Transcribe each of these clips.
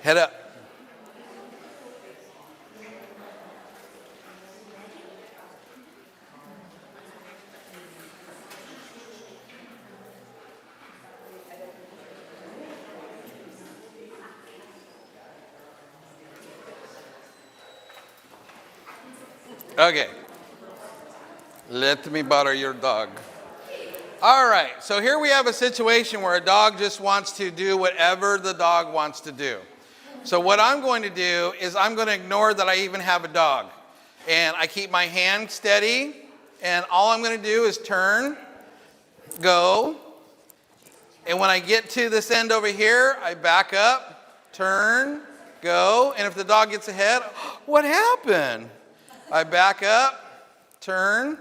Head up. Okay. Let me borrow your dog. All right, so here we have a situation where a dog just wants to do whatever the dog wants to do. So what I'm going to do is I'm going to ignore that I even have a dog. And I keep my hand steady, and all I'm going to do is turn, go, and when I get to this end over here, I back up, turn, go, and if the dog gets ahead, what happened? I back up, turn,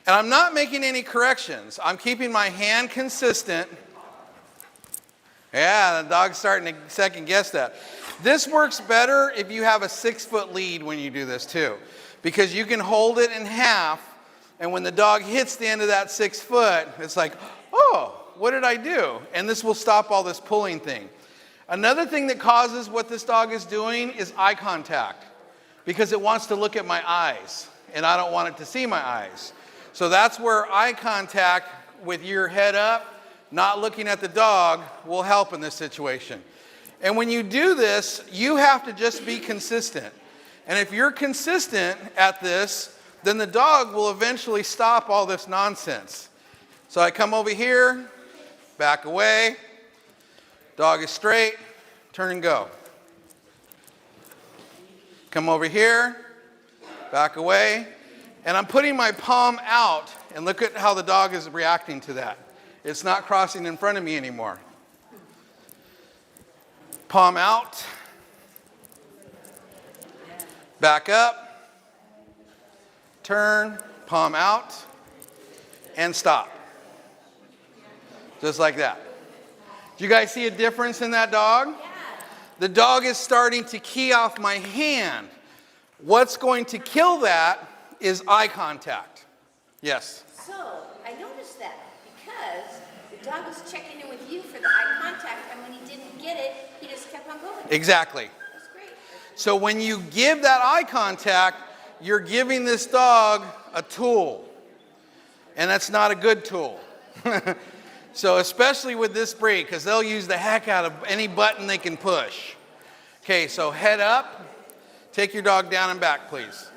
and I'm not making any corrections. I'm keeping my hand consistent. Yeah, the dog's starting to second guess that. This works better if you have a 6-foot lead when you do this too, because you can hold it in half, and when the dog hits the end of that 6 foot, it's like, oh, what did I do? And this will stop all this pulling thing. Another thing that causes what this dog is doing is eye contact, because it wants to look at my eyes, and I don't want it to see my eyes. So that's where eye contact with your head up, not looking at the dog, will help in this situation. And when you do this, you have to just be consistent. And if you're consistent at this, then the dog will eventually stop all this nonsense. So I come over here, back away, dog is straight, turn and go. Come over here, back away, and I'm putting my palm out, and look at how the dog is reacting to that. It's not crossing in front of me anymore. Palm out, back up, turn, palm out, and stop. Just like that. Do you guys see a difference in that dog? Yeah. The dog is starting to key off my hand. What's going to kill that is eye contact. Yes? So, I noticed that because the dog was checking in with you for the eye contact, and when he didn't get it, he just kept on going. Exactly. That's great. So when you give that eye contact, you're giving this dog a tool. And that's not a good tool. So especially with this breed, because they'll use the heck out of any button they can push. Okay, so head up. Take your dog down and back, please.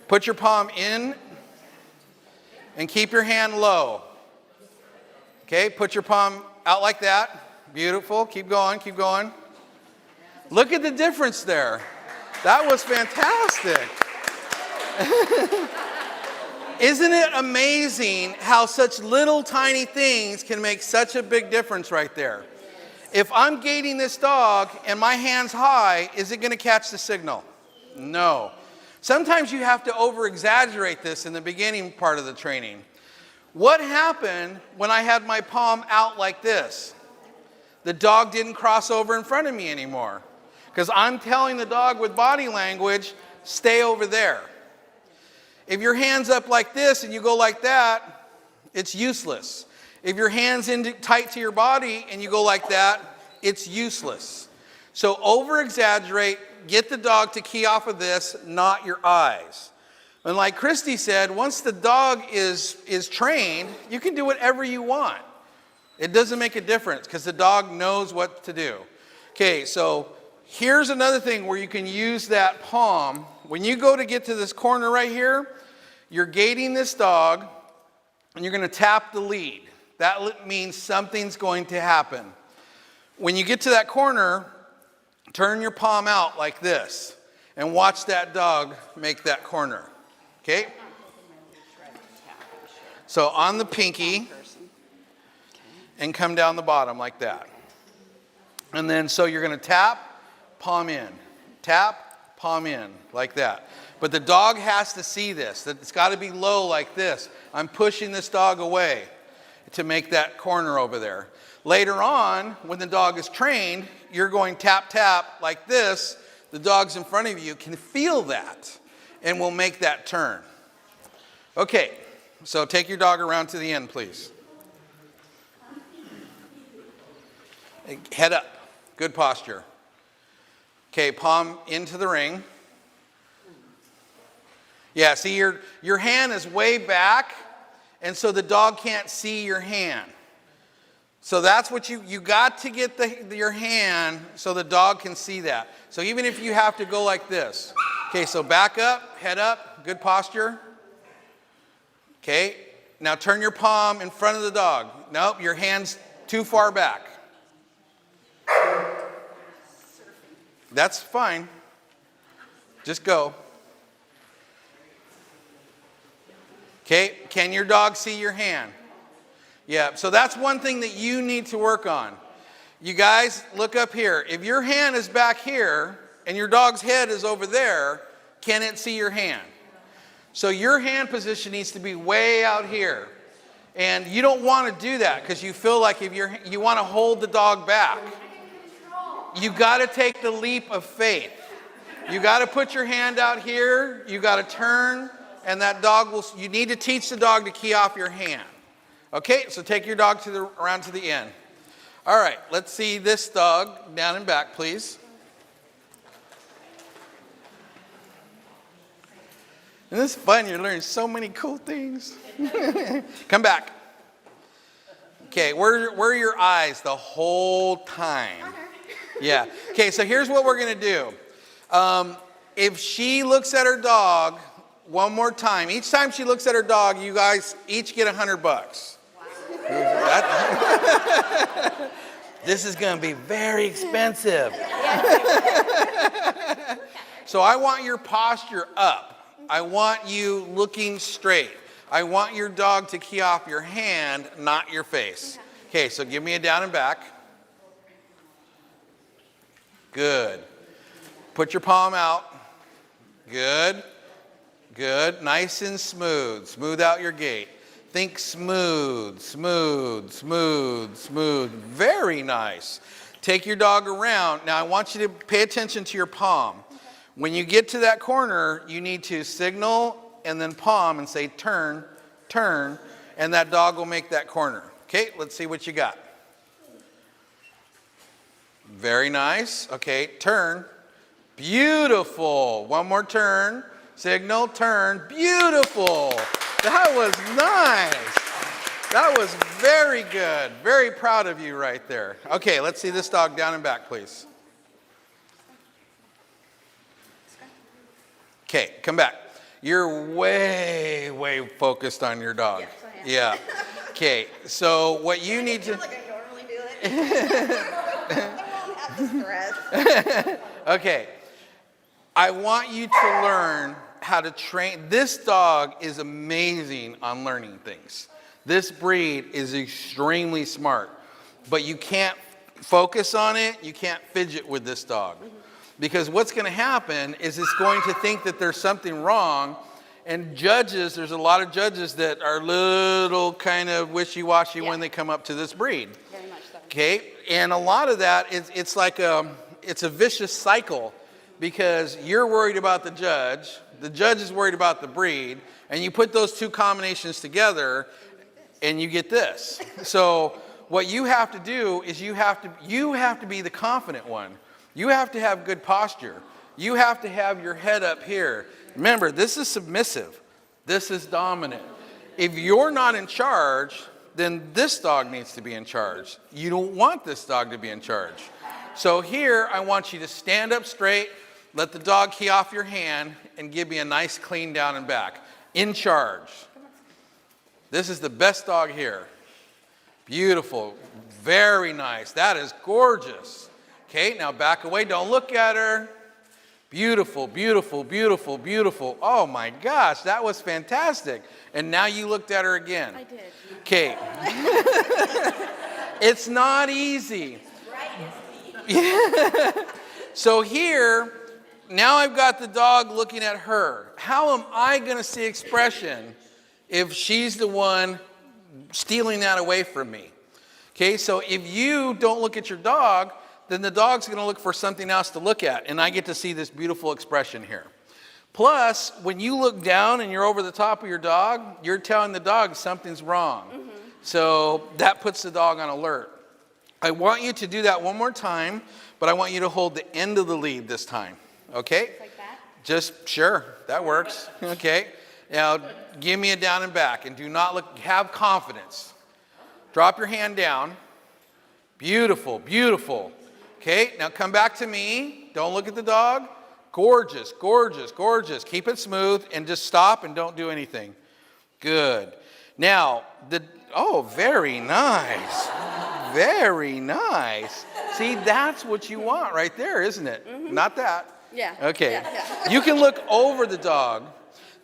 Put your palm in and keep your hand low. Okay, put your palm out like that. Beautiful. Keep going, keep going. Look at the difference there. That was fantastic. Isn't it amazing how such little tiny things can make such a big difference right there? If I'm gaiting this dog and my hand's high, is it going to catch the signal? No. Sometimes you have to over-exaggerate this in the beginning part of the training. What happened when I had my palm out like this? The dog didn't cross over in front of me anymore, because I'm telling the dog with body language, stay over there. If your hand's up like this and you go like that, it's useless. If your hand's in tight to your body and you go like that, it's useless. So over-exaggerate, get the dog to key off of this, not your eyes. And like Christy said, once the dog is trained, you can do whatever you want. It doesn't make a difference because the dog knows what to do. Okay, so here's another thing where you can use that palm. When you go to get to this corner right here, you're gaiting this dog and you're going to tap the lead. That means something's going to happen. When you get to that corner, turn your palm out like this and watch that dog make that corner. Okay? So on the pinky and come down the bottom like that. And then so you're going to tap, palm in. Tap, palm in like that. But the dog has to see this. It's got to be low like this. I'm pushing this dog away to make that corner over there. Later on, when the dog is trained, you're going tap, tap like this. The dogs in front of you can feel that and will make that turn. Okay, so take your dog around to the end, please. Head up. Good posture. Okay, palm into the ring. Yeah, see your hand is way back, and so the dog can't see your hand. So that's what you got to get your hand so the dog can see that. So even if you have to go like this. Okay, so back up, head up, good posture. Okay, now turn your palm in front of the dog. Nope, your hand's too far back. That's fine. Just go. Okay, can your dog see your hand? Yeah, so that's one thing that you need to work on. You guys, look up here. If your hand is back here and your dog's head is over there, can it see your hand? So your hand position needs to be way out here. And you don't want to do that because you feel like if you want to hold the dog back. You got to take the leap of faith. You got to put your hand out here. You got to turn, and that dog will. You need to teach the dog to key off your hand. Okay, so take your dog around to the end. All right, let's see this dog down and back, please. And this is fun. You're learning so many cool things. Come back. Okay, where are your eyes the whole time? Yeah. Okay, so here's what we're going to do. If she looks at her dog one more time, each time she looks at her dog, you guys each get $100. Wow. This is going to be very expensive. So I want your posture up. I want you looking straight. I want your dog to key off your hand, not your face. Okay, so give me a down and back. Good. Put your palm out. Good. Good. Nice and smooth. Smooth out your gait. Think smooth, smooth, smooth, smooth. Very nice. Take your dog around. Now I want you to pay attention to your palm. When you get to that corner, you need to signal and then palm and say turn, turn, and that dog will make that corner. Okay, let's see what you got. Very nice. Okay, turn. Beautiful. One more turn. Signal, turn. Beautiful. That was nice. That was very good. Very proud of you right there. Okay, let's see this dog down and back, please. Okay, come back. You're way, way focused on your dog. Yes, I am. Yeah. Okay, so what you need to... like I normally do it. I won't have the stress. Okay. I want you to learn how to train. This dog is amazing on learning things. This breed is extremely smart. But you can't focus on it. You can't fidget with this dog. Because what's going to happen is it's going to think that there's something wrong. And judges, there's a lot of judges that are little kind of wishy-washy when they come up to this breed. Very much so. Okay, and a lot of that, it's like it's a vicious cycle because you're worried about the judge is worried about the breed, and you put those two combinations together and you get this. So what you have to do is you have to be the confident one. You have to have good posture. You have to have your head up here. Remember, this is submissive. This is dominant. If you're not in charge, then this dog needs to be in charge. You don't want this dog to be in charge. So here, I want you to stand up straight, let the dog key off your hand, and give me a nice clean down and back. In charge. This is the best dog here. Beautiful. Very nice. That is gorgeous. Okay, now back away. Don't look at her. Beautiful, beautiful, beautiful, beautiful. Oh my gosh, that was fantastic. And now you looked at her again. I did. Okay. It's not easy. So here, now I've got the dog looking at her. How am I going to see expression if she's the one stealing that away from me? Okay, so if you don't look at your dog, then the dog's going to look for something else to look at. And I get to see this beautiful expression here. Plus, when you look down and you're over the top of your dog, you're telling the dog something's wrong. Mm-hmm. So that puts the dog on alert. I want you to do that one more time, but I want you to hold the end of the lead this time. Okay? Like that? Just, sure, that works. Okay. Now, give me a down and back, and do not look, have confidence. Drop your hand down. Beautiful, beautiful. Okay, now come back to me. Don't look at the dog. Gorgeous, gorgeous, gorgeous. Keep it smooth and just stop and don't do anything. Good. Now, very nice. Very nice. See, that's what you want right there, isn't it? Mm-hmm. Not that. Yeah. Okay. Yeah. You can look over the dog.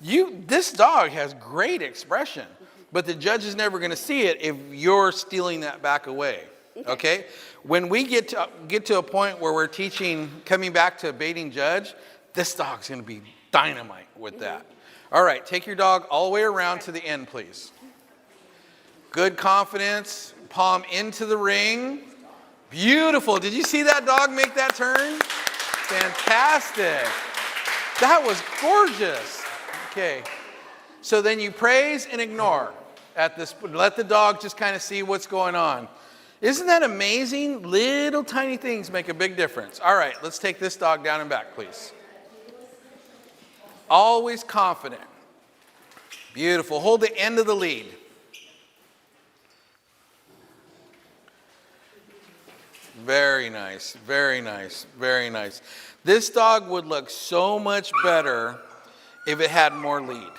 This dog has great expression, but the judge is never going to see it if you're stealing that back away. Okay? When we get to a point where we're teaching, coming back to a baiting judge, this dog's going to be dynamite with that. All right, take your dog all the way around to the end, please. Good confidence. Palm into the ring. Beautiful. Did you see that dog make that turn? Fantastic. That was gorgeous. Okay. So then you praise and ignore at this. Let the dog just kind of see what's going on. Isn't that amazing? Little tiny things make a big difference. All right, let's take this dog down and back, please. Always confident. Beautiful. Hold the end of the lead. Very nice, very nice, very nice. This dog would look so much better if it had more lead.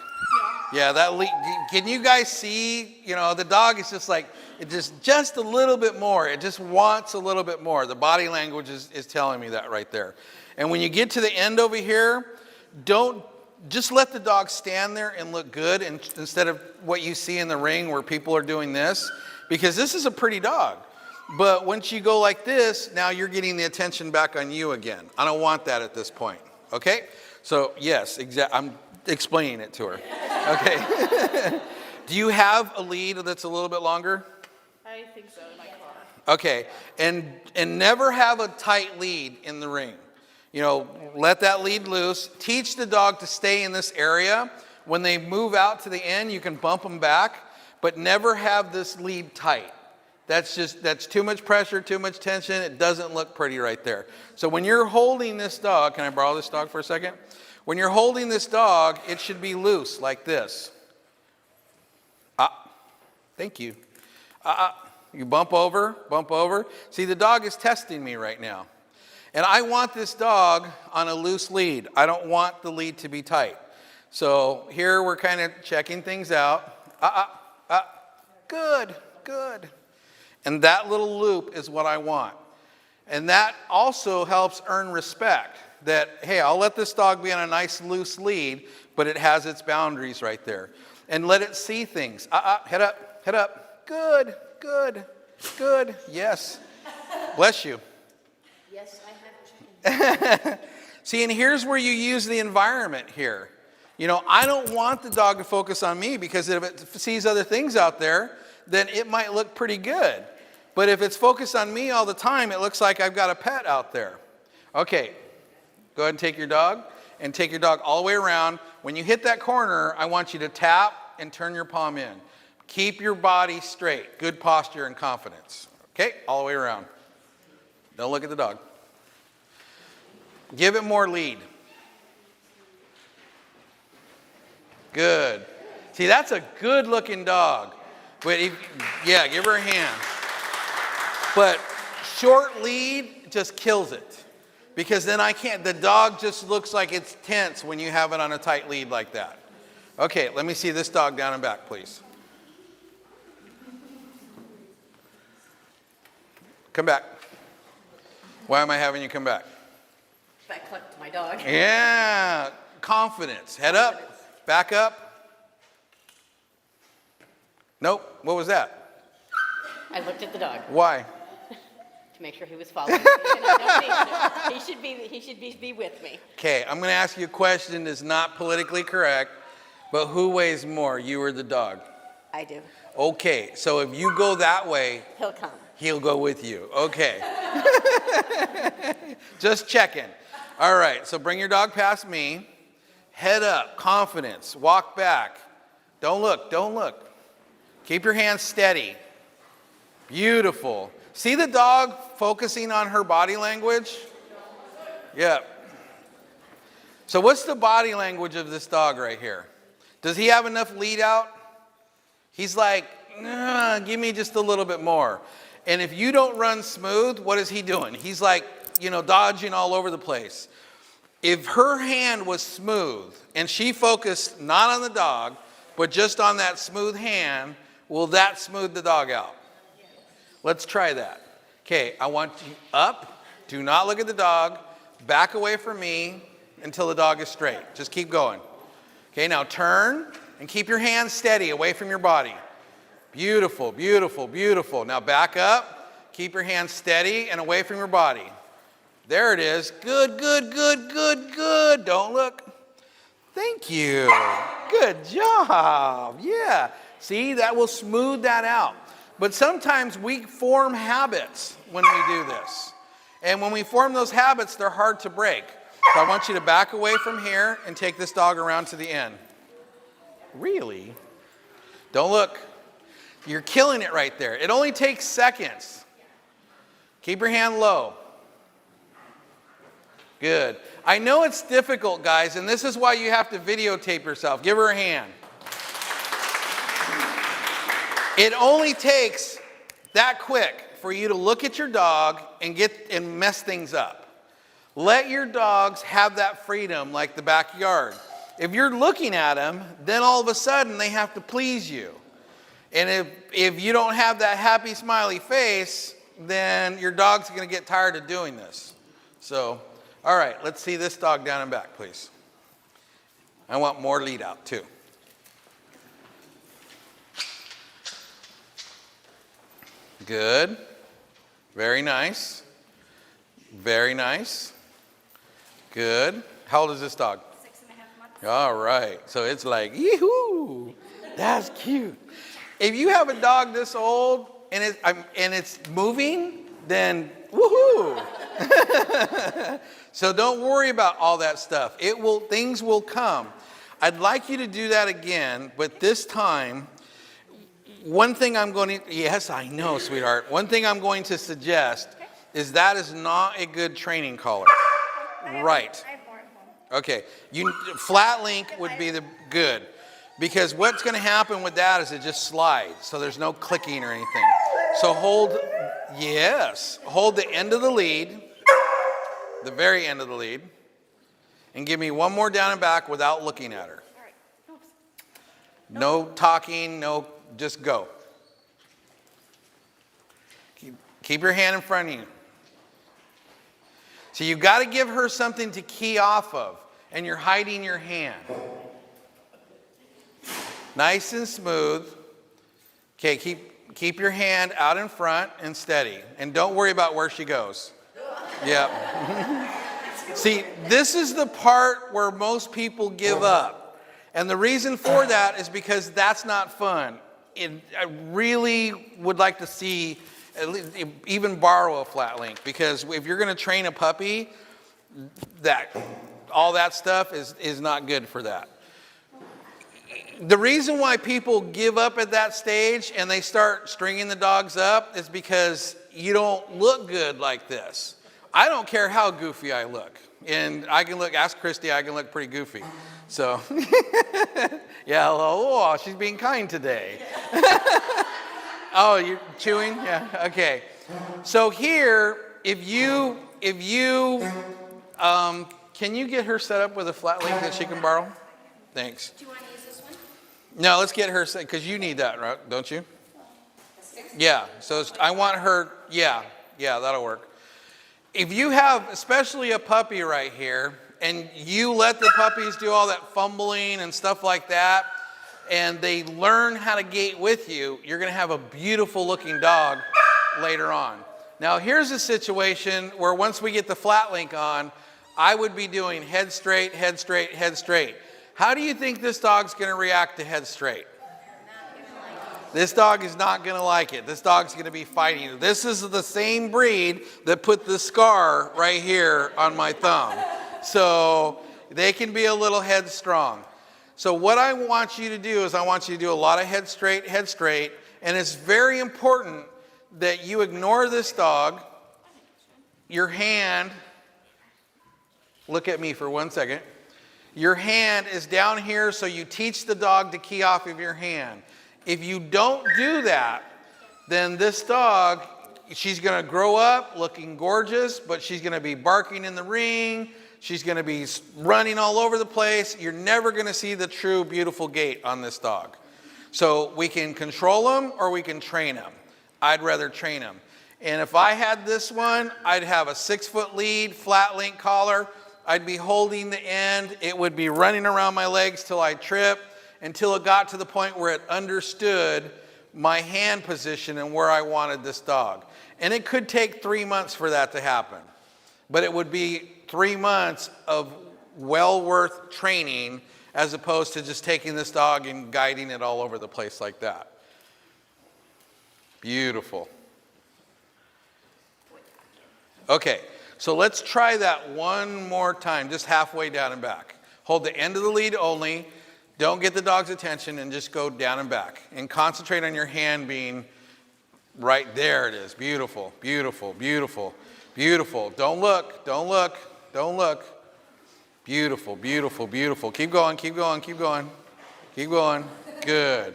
Yeah, that lead. Can you guys see? The dog is just like, it just a little bit more. It just wants a little bit more. The body language is telling me that right there. And when you get to the end over here, don't just let the dog stand there and look good, and instead of what you see in the ring where people are doing this, because this is a pretty dog. But once you go like this, now you're getting the attention back on you again. I don't want that at this point. Okay? So yes, I'm explaining it to her. Okay. Do you have a lead that's a little bit longer? I think so, in my car. Okay. And never have a tight lead in the ring. Let that lead loose. Teach the dog to stay in this area. When they move out to the end, you can bump them back, but never have this lead tight. That's too much pressure, too much tension. It doesn't look pretty right there. So when you're holding this dog, can I borrow this dog for a second? When you're holding this dog, it should be loose like this. Thank you. You bump over. See, the dog is testing me right now. And I want this dog on a loose lead. I don't want the lead to be tight. So here we're kind of checking things out. Good. And that little loop is what I want. And that also helps earn respect. That, hey, I'll let this dog be on a nice loose lead, but it has its boundaries right there. And let it see things. Head up. Good. Yes. Bless you. Yes, I have chicken. See, and here's where you use the environment here. I don't want the dog to focus on me, because if it sees other things out there, then it might look pretty good. But if it's focused on me all the time, it looks like I've got a pet out there. Okay, go ahead and take your dog all the way around. When you hit that corner, I want you to tap and turn your palm in. Keep your body straight. Good posture and confidence. Okay, all the way around. Don't look at the dog. Give it more lead. Good. See, that's a good looking dog. But give her a hand. But short lead just kills it. Because then the dog just looks like it's tense when you have it on a tight lead like that. Okay, let me see this dog down and back, please. Come back. Why am I having you come back? I clicked my dog. Yeah, confidence. Head up, back up. Nope, what was that? I looked at the dog Why? to make sure he was following me. And I don't think so. He should be with me. Okay, I'm going to ask you a question that's not politically correct, but who weighs more, you or the dog? I do. Okay, so if you go that way, He'll come. he'll go with you. Okay. Just checking. All right, so bring your dog past me. Head up, confidence, walk back. Don't look. Keep your hands steady. Beautiful. See the dog focusing on her body language? Yeah. So what's the body language of this dog right here? Does he have enough lead out? He's like, nah, give me just a little bit more. And if you don't run smooth, what is he doing? He's like, dodging all over the place. If her hand was smooth and she focused not on the dog, but just on that smooth hand, will that smooth the dog out? Let's try that. Okay, I want you up. Do not look at the dog. Back away from me until the dog is straight. Just keep going. Okay, now turn and keep your hands steady away from your body. Beautiful, beautiful, beautiful. Now back up. Keep your hands steady and away from your body. There it is. Good, good, good, good, good. Don't look. Thank you. Good job. Yeah. See, that will smooth that out. But sometimes we form habits when we do this. And when we form those habits, they're hard to break. So I want you to back away from here and take this dog around to the end. Really? Don't look. You're killing it right there. It only takes seconds. Keep your hand low. Good. I know it's difficult, guys, and this is why you have to videotape yourself. Give her a hand. It only takes that quick for you to look at your dog and mess things up. Let your dogs have that freedom like the backyard. If you're looking at them, then all of a sudden they have to please you. And if you don't have that happy, smiley face, then your dog's going to get tired of doing this. So, all right, let's see this dog down and back, please. I want more lead out, too. Good. Very nice. Very nice. Good. How old is this dog? 6.5 months. All right. So it's like, yee-hoo, that's cute. If you have a dog this old and it's moving, then woohoo. So don't worry about all that stuff. Things will come. I'd like you to do that again, but this time, yes, I know, sweetheart. One thing I'm going to suggest is that is not a good training collar. Right. I have more at home. Okay. Flat link would be good. Because what's going to happen with that is it just slides. So there's no clicking or anything. So hold the end of the lead, the very end of the lead, and give me one more down and back without looking at her. All right. Oops. No talking, just go. Keep your hand in front of you. So you've got to give her something to key off of, and you're hiding your hand. Nice and smooth. Okay, keep your hand out in front and steady. And don't worry about where she goes. Yep. See, this is the part where most people give up. And the reason for that is because that's not fun. I really would like to see, even borrow a flat link. Because if you're going to train a puppy, all that stuff is not good for that. The reason why people give up at that stage and they start stringing the dogs up is because you don't look good like this. I don't care how goofy I look. And ask Christy, I can look pretty goofy. So, yeah, oh, she's being kind today. Oh, you're chewing? Yeah, okay. So here, if you, can you get her set up with a flat link that she can borrow? Thanks. Do you want to use this one? No, let's get her set, because you need that, right? Don't you? Yeah, so I want her, yeah, that'll work. If you have, especially a puppy right here, and you let the puppies do all that fumbling and stuff like that, and they learn how to gait with you, you're going to have a beautiful looking dog later on. Now here's a situation where once we get the flat link on, I would be doing head straight, head straight, head straight. How do you think this dog's going to react to head straight? This dog is not going to like it. This dog's going to be fighting you. This is the same breed that put the scar right here on my thumb. So they can be a little headstrong. So what I want you to do is I want you to do a lot of head straight, and it's very important that you ignore this dog. Your hand, look at me for 1 second. Your hand is down here, so you teach the dog to key off of your hand. If you don't do that, then this dog, she's going to grow up looking gorgeous, but she's going to be barking in the ring. She's going to be running all over the place. You're never going to see the true beautiful gait on this dog. So we can control them or we can train them. I'd rather train them. And if I had this one, I'd have a 6-foot lead, flat link collar. I'd be holding the end. It would be running around my legs till I trip, until it got to the point where it understood my hand position and where I wanted this dog. And it could take 3 months for that to happen. But it would be 3 months of well worth training, as opposed to just taking this dog and guiding it all over the place like that. Beautiful. Okay, so let's try that one more time, just halfway down and back. Hold the end of the lead only. Don't get the dog's attention and just go down and back. And concentrate on your hand being right there. It is. Beautiful, beautiful, beautiful, beautiful. Don't look, don't look, don't look. Beautiful, beautiful, beautiful. Keep going, keep going, keep going. Keep going. Good.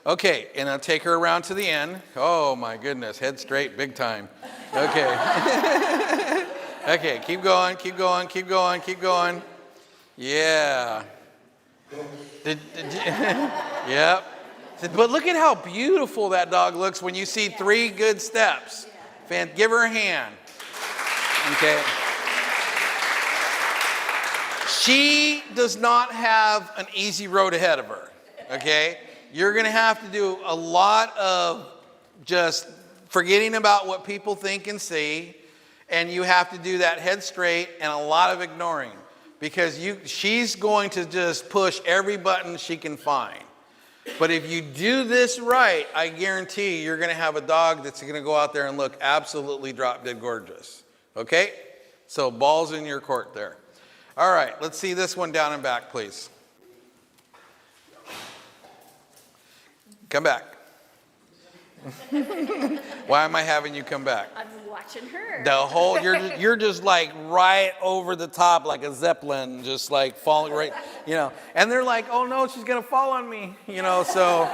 Okay, and I'll take her around to the end. Oh my goodness, head straight, big time. Okay. Okay, keep going, keep going, keep going, keep going. Yeah. Yep. But look at how beautiful that dog looks when you see 3 good steps. Give her a hand. Okay. She does not have an easy road ahead of her. Okay. You're going to have to do a lot of just forgetting about what people think and see. And you have to do that head straight and a lot of ignoring. Because she's going to just push every button she can find. But if you do this right, I guarantee you're going to have a dog that's going to go out there and look absolutely drop dead gorgeous. Okay? So ball's in your court there. All right, let's see this one down and back, please. Come back. Why am I having you come back? I'm watching her. The whole, you're just like right over the top like a Zeppelin, just like falling right, you know. And they're like, oh no, she's gonna fall on me, you know. So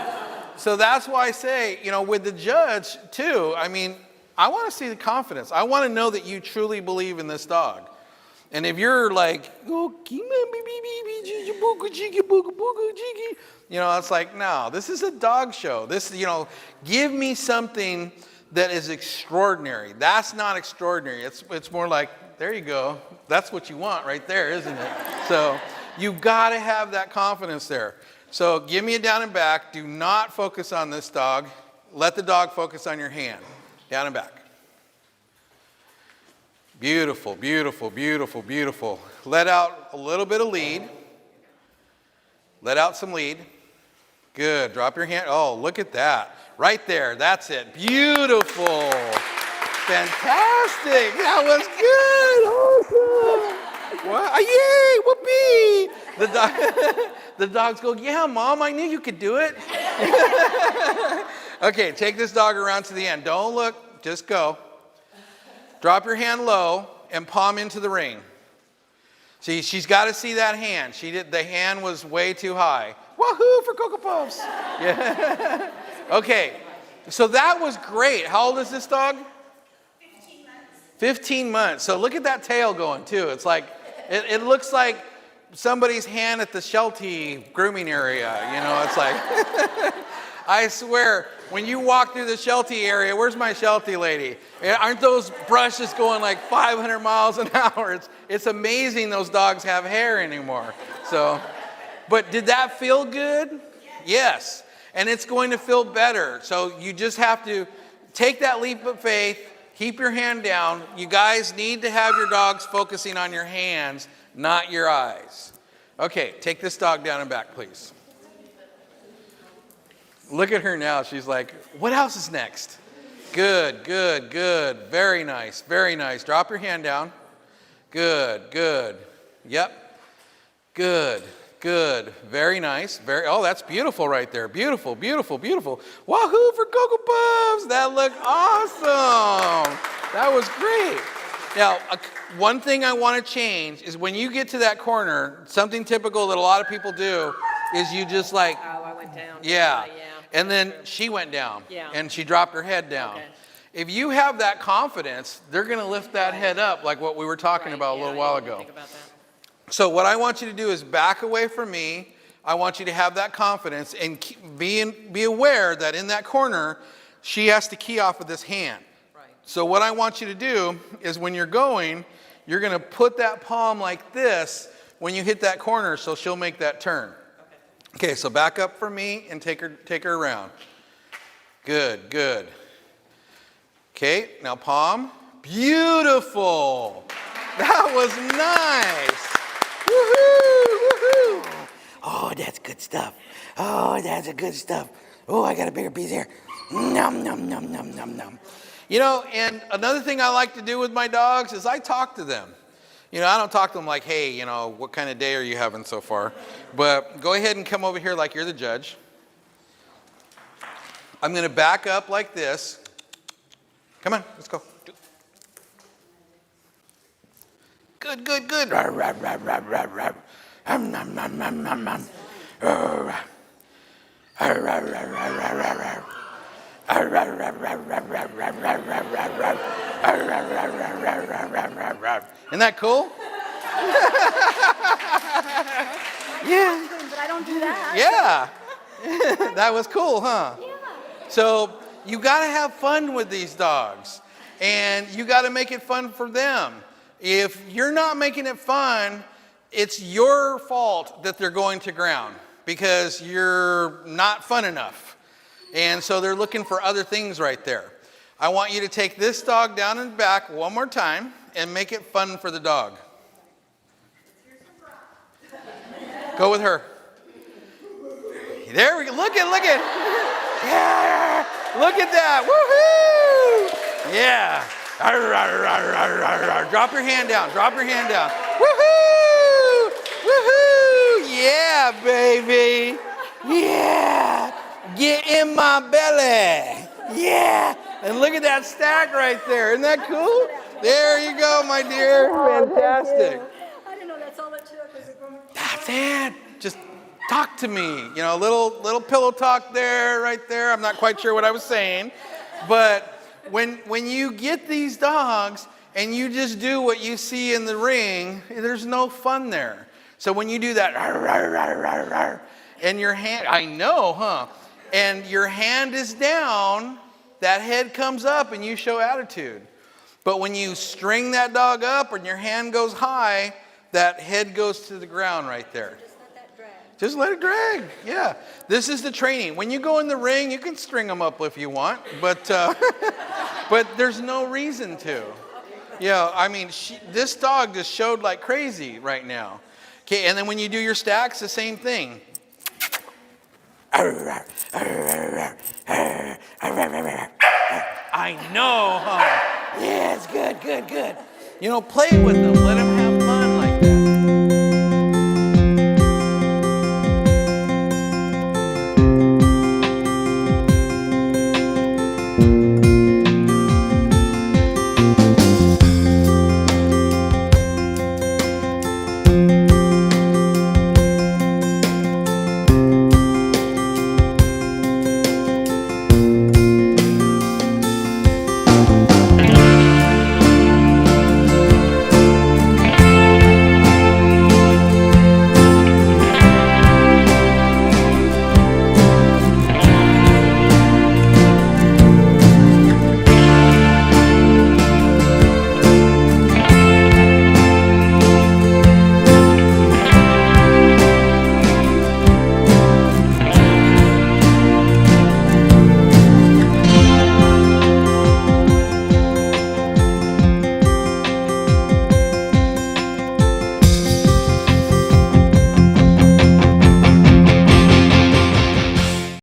that's why I say, you know, with the judge too. I mean, I want to see the confidence. I want to know that you truly believe in this dog. And if you're like, oh, you know, it's like, no, this is a dog show. This, you know, give me something that is extraordinary. That's not extraordinary. It's more like, there you go. That's what you want right there, isn't it? So you got to have that confidence there. So give me a down and back. Do not focus on this dog. Let the dog focus on your hand. Down and back. Beautiful, beautiful, beautiful, beautiful. Let out a little bit of lead. Let out some lead. Good. Drop your hand. Oh, look at that. Right there. That's it. Beautiful. Fantastic. That was good. Awesome. Wow. Yay. Whoopee. The dogs go, yeah, Mom, I knew you could do it. Okay, take this dog around to the end. Don't look. Just go. Drop your hand low and palm into the ring. See, she's got to see that hand. The hand was way too high. Woohoo for Cocoa Puffs. Yeah. Okay, so that was great. How old is this dog? 15 months. 15 months. So look at that tail going too. It's like, it looks like somebody's hand at the Sheltie grooming area. You know, it's like, I swear, when you walk through the Sheltie area, where's my Sheltie lady? Aren't those brushes going like 500 miles an hour? It's amazing those dogs have hair anymore. So, but did that feel good? Yes. And it's going to feel better. So you just have to take that leap of faith, keep your hand down. You guys need to have your dogs focusing on your hands, not your eyes. Okay, take this dog down and back, please. Look at her now. She's like, what else is next? Good, good, good. Very nice, very nice. Drop your hand down. Good, good. Yep. Good. Good. Very nice. Oh, that's beautiful right there. Beautiful, beautiful, beautiful. Wahoo for Cocoa Puffs. That looked awesome. That was great. Now, one thing I want to change is when you get to that corner, something typical that a lot of people do is you just like, Oh, I went down. yeah. Yeah. And then she went down. Yeah. And she dropped her head down. Okay. If you have that confidence, they're going to lift that head up like what we were talking about a little while ago. Think about that. So what I want you to do is back away from me. I want you to have that confidence and be aware that in that corner, she has to key off with this hand. Right. So what I want you to do is when you're going, you're going to put that palm like this when you hit that corner so she'll make that turn. Okay, so back up for me and take her around. Good, good. Okay, now palm. Beautiful. That was nice. Woohoo! Woohoo! Oh, that's good stuff. Oh, that's a good stuff. Oh, I got a bigger piece here. Nom, nom, nom, nom, nom, nom. You know, and another thing I like to do with my dogs is I talk to them. You know, I don't talk to them like, hey, you know, what kind of day are you having so far? But go ahead and come over here like you're the judge. I'm going to back up like this. Come on, let's go. Good, good, good. Nom, nom, nom, nom, nom, nom. Isn't that cool? Yeah. But I don't do that. Yeah. That was cool, huh? Yeah. So you got to have fun with these dogs, and you got to make it fun for them. If you're not making it fun, it's your fault that they're going to ground because you're not fun enough. And so they're looking for other things right there. I want you to take this dog down and back one more time and make it fun for the dog. Go with her. There we go. Look at. Yeah. Look at that. Woohoo! Yeah. Drop your hand down. Drop your hand down. Woohoo! Woohoo! Yeah, baby. Yeah. Get in my belly. Yeah. And look at that stack right there. Isn't that cool? There you go, my dear. Fantastic. I didn't know that's all it took. That's it. Just talk to me. You know, little pillow talk there, right there. I'm not quite sure what I was saying. But when you get these dogs and you just do what you see in the ring, there's no fun there. So when you do that, and your hand, I know, huh? And your hand is down, that head comes up and you show attitude. But when you string that dog up and your hand goes high, that head goes to the ground right there. Just let that drag. Just let it drag. Yeah. This is the training. When you go in the ring, you can string them up if you want, but but there's no reason to. Yeah, I mean, this dog just showed like crazy right now. Okay, and then when you do your stacks, the same thing. I know, huh? Yeah, it's good, good, good. You know, play with them. Let them